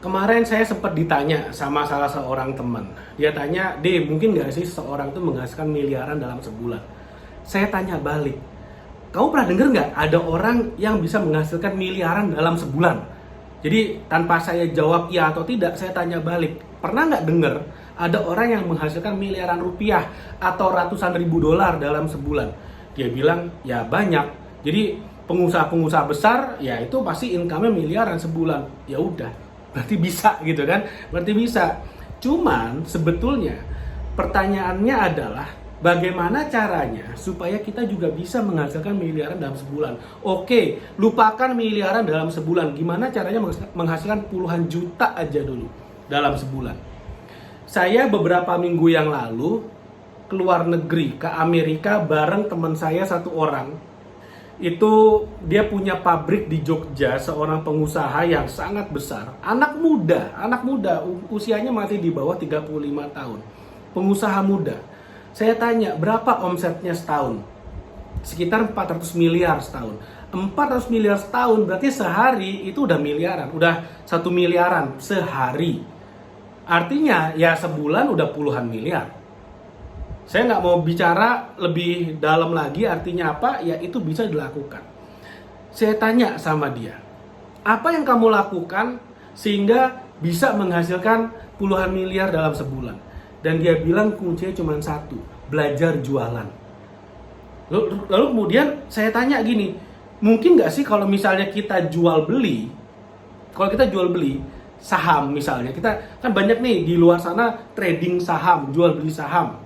Kemarin saya sempat ditanya sama salah seorang teman. Dia tanya, "D, mungkin nggak sih seseorang itu menghasilkan miliaran dalam sebulan?" Saya tanya balik, "Kamu pernah dengar nggak ada orang yang bisa menghasilkan miliaran dalam sebulan?" Jadi tanpa saya jawab iya atau tidak, saya tanya balik, "Pernah nggak dengar ada orang yang menghasilkan miliaran rupiah atau ratusan ribu dolar dalam sebulan?" Dia bilang, "Ya banyak." Jadi pengusaha-pengusaha besar, ya itu pasti income-nya miliaran sebulan. Ya udah, berarti bisa gitu kan? Berarti bisa. Cuman sebetulnya pertanyaannya adalah bagaimana caranya supaya kita juga bisa menghasilkan miliaran dalam sebulan. Oke, lupakan miliaran dalam sebulan. Gimana caranya menghasilkan puluhan juta aja dulu dalam sebulan. Saya beberapa minggu yang lalu keluar negeri ke Amerika bareng teman saya satu orang. Itu dia punya pabrik di Jogja, seorang pengusaha yang sangat besar. Anak muda, usianya masih di bawah 35 tahun. Pengusaha muda. Saya tanya, berapa omsetnya setahun? Sekitar 400 miliar setahun. 400 miliar setahun berarti sehari itu udah miliaran, udah 1 miliaran sehari. Artinya ya sebulan udah puluhan miliar. Saya nggak mau bicara lebih dalam lagi, artinya apa? Ya itu bisa dilakukan. Saya tanya sama dia, apa yang kamu lakukan sehingga bisa menghasilkan puluhan miliar dalam sebulan? Dan dia bilang kuncinya cuma satu, belajar jualan. Lalu kemudian saya tanya gini, mungkin nggak sih kalau misalnya kita jual beli, saham misalnya, kita kan banyak nih di luar sana trading saham, jual beli saham.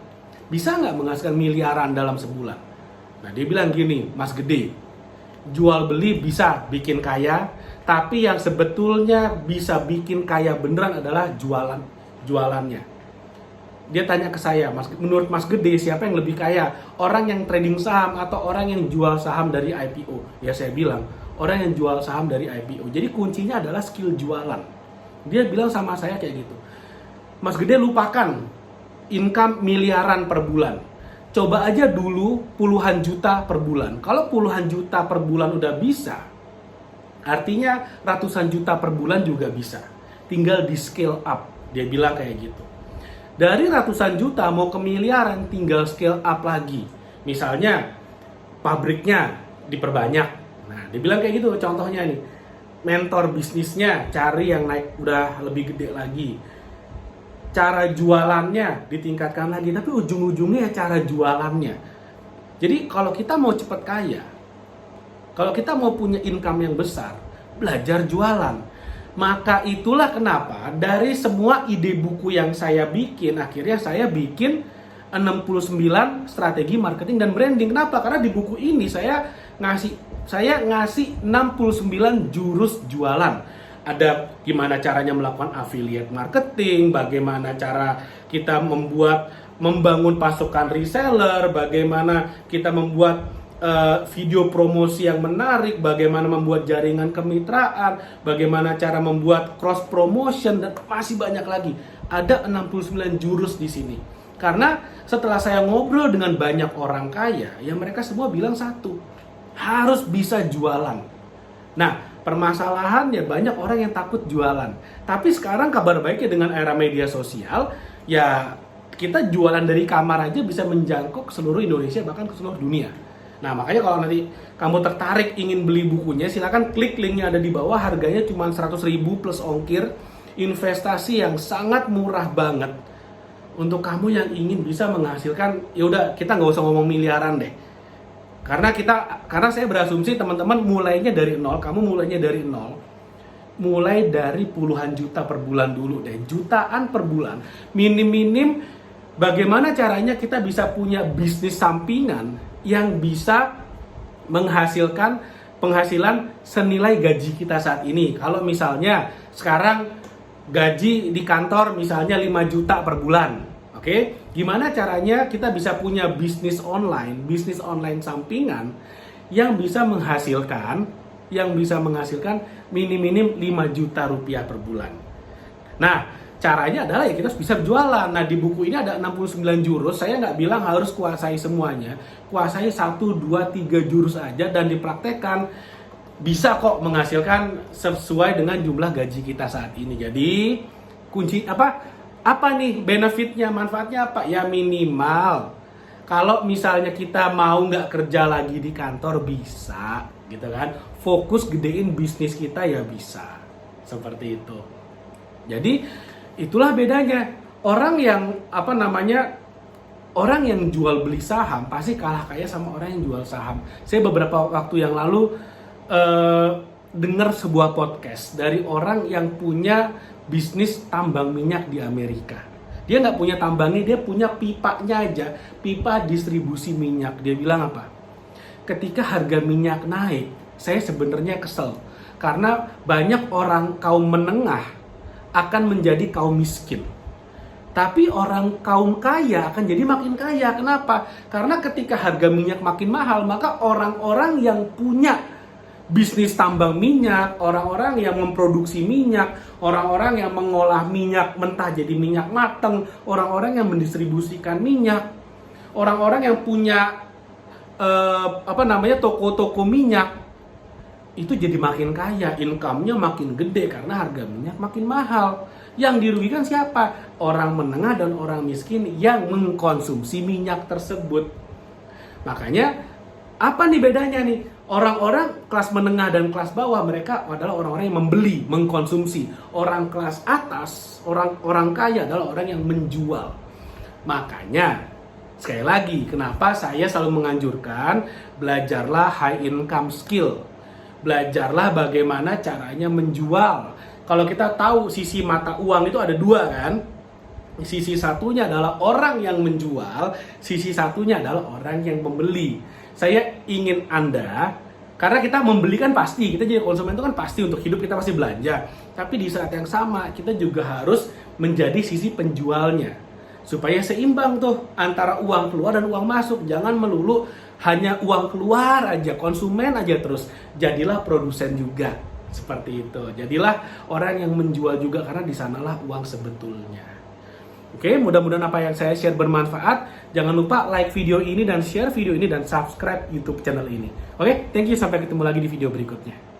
Bisa nggak menghasilkan miliaran dalam sebulan? Nah dia bilang gini, Mas Gede, jual beli bisa bikin kaya, tapi yang sebetulnya bisa bikin kaya beneran adalah jualannya. Dia tanya ke saya, menurut Mas Gede siapa yang lebih kaya? Orang yang trading saham atau orang yang jual saham dari IPO? Ya saya bilang, orang yang jual saham dari IPO. Jadi kuncinya adalah skill jualan. Dia bilang sama saya kayak gitu, Mas Gede lupakan income miliaran per bulan. Coba aja dulu puluhan juta per bulan. Kalau puluhan juta per bulan udah bisa, artinya ratusan juta per bulan juga bisa. Tinggal di scale up. Dia bilang kayak gitu. Dari ratusan juta mau ke miliaran tinggal scale up lagi. Misalnya pabriknya diperbanyak. Nah, dia bilang kayak gitu contohnya nih. Mentor bisnisnya cari yang naik udah lebih gede lagi. Cara jualannya ditingkatkan lagi, tapi ujung-ujungnya ya cara jualannya. Jadi kalau kita mau cepat kaya, kalau kita mau punya income yang besar, belajar jualan. Maka itulah kenapa dari semua ide buku yang saya bikin, akhirnya saya bikin 69 strategi marketing dan branding. Kenapa? Karena di buku ini saya ngasih 69 jurus jualan. Ada gimana caranya melakukan affiliate marketing, bagaimana cara kita membangun pasukan reseller, bagaimana kita membuat video promosi yang menarik, bagaimana membuat jaringan kemitraan, bagaimana cara membuat cross promotion, dan masih banyak lagi. Ada 69 jurus di sini. Karena setelah saya ngobrol dengan banyak orang kaya, ya mereka semua bilang satu, harus bisa jualan. Nah, permasalahannya banyak orang yang takut jualan. Tapi sekarang kabar baiknya dengan era media sosial, ya kita jualan dari kamar aja bisa menjangkau ke seluruh Indonesia, bahkan ke seluruh dunia. Nah makanya kalau nanti kamu tertarik ingin beli bukunya, silakan klik linknya ada di bawah. Harganya cuma 100.000 plus ongkir. Investasi yang sangat murah banget untuk kamu yang ingin bisa menghasilkan. Ya udah, kita nggak usah ngomong miliaran deh. Karena saya berasumsi teman-teman mulainya dari nol, kamu mulainya dari nol, mulai dari puluhan juta per bulan dulu deh, jutaan per bulan, minim bagaimana caranya kita bisa punya bisnis sampingan yang bisa menghasilkan penghasilan senilai gaji kita saat ini. Kalau misalnya sekarang gaji di kantor misalnya 5 juta per bulan. Oke, gimana caranya kita bisa punya bisnis online sampingan yang bisa menghasilkan minim 5 juta rupiah per bulan. Nah, caranya adalah ya kita bisa jualan. Nah, di buku ini ada 69 jurus. Saya nggak bilang harus kuasai semuanya. Kuasai 1, 2, 3 jurus aja dan dipraktekkan. bisa kok menghasilkan sesuai dengan jumlah gaji kita saat ini. Jadi kunci apa nih benefitnya, manfaatnya apa? Ya minimal kalau misalnya kita mau nggak kerja lagi di kantor bisa, gitu kan? Fokus gedein bisnis kita ya bisa, seperti itu. Jadi itulah bedanya. Orang yang orang yang jual beli saham pasti kalah kaya sama orang yang jual saham. Saya beberapa waktu yang lalu dengar sebuah podcast dari orang yang punya bisnis tambang minyak di Amerika. Dia nggak punya tambangnya, dia punya pipanya aja, pipa distribusi minyak. Dia bilang apa? Ketika harga minyak naik, saya sebenarnya kesel. Karena banyak orang kaum menengah akan menjadi kaum miskin. Tapi orang kaum kaya akan jadi makin kaya. Kenapa? Karena ketika harga minyak makin mahal, maka orang-orang yang punya bisnis tambang minyak, orang-orang yang memproduksi minyak, orang-orang yang mengolah minyak mentah jadi minyak mateng, orang-orang yang mendistribusikan minyak, orang-orang yang punya toko-toko minyak, itu jadi makin kaya, income-nya makin gede karena harga minyak makin mahal. Yang dirugikan siapa? Orang menengah dan orang miskin yang mengkonsumsi minyak tersebut. Makanya apa nih bedanya nih? Orang-orang kelas menengah dan kelas bawah mereka adalah orang-orang yang membeli, mengkonsumsi. Orang kelas atas, orang kaya adalah orang yang menjual. Makanya sekali lagi, kenapa saya selalu menganjurkan belajarlah high income skill. Belajarlah bagaimana caranya menjual. Kalau kita tahu sisi mata uang itu ada dua kan. Sisi satunya adalah orang yang menjual, sisi satunya adalah orang yang membeli. Saya ingin Anda, karena kita membeli kan pasti, kita jadi konsumen itu kan pasti, untuk hidup kita pasti belanja. Tapi di saat yang sama kita juga harus menjadi sisi penjualnya. Supaya seimbang tuh antara uang keluar dan uang masuk. Jangan melulu hanya uang keluar aja, konsumen aja terus. Jadilah produsen juga. Seperti itu. Jadilah orang yang menjual juga, karena di sanalah uang sebetulnya. Oke, mudah-mudahan apa yang saya share bermanfaat. Jangan lupa like video ini dan share video ini dan subscribe YouTube channel ini. Oke, thank you, sampai ketemu lagi di video berikutnya.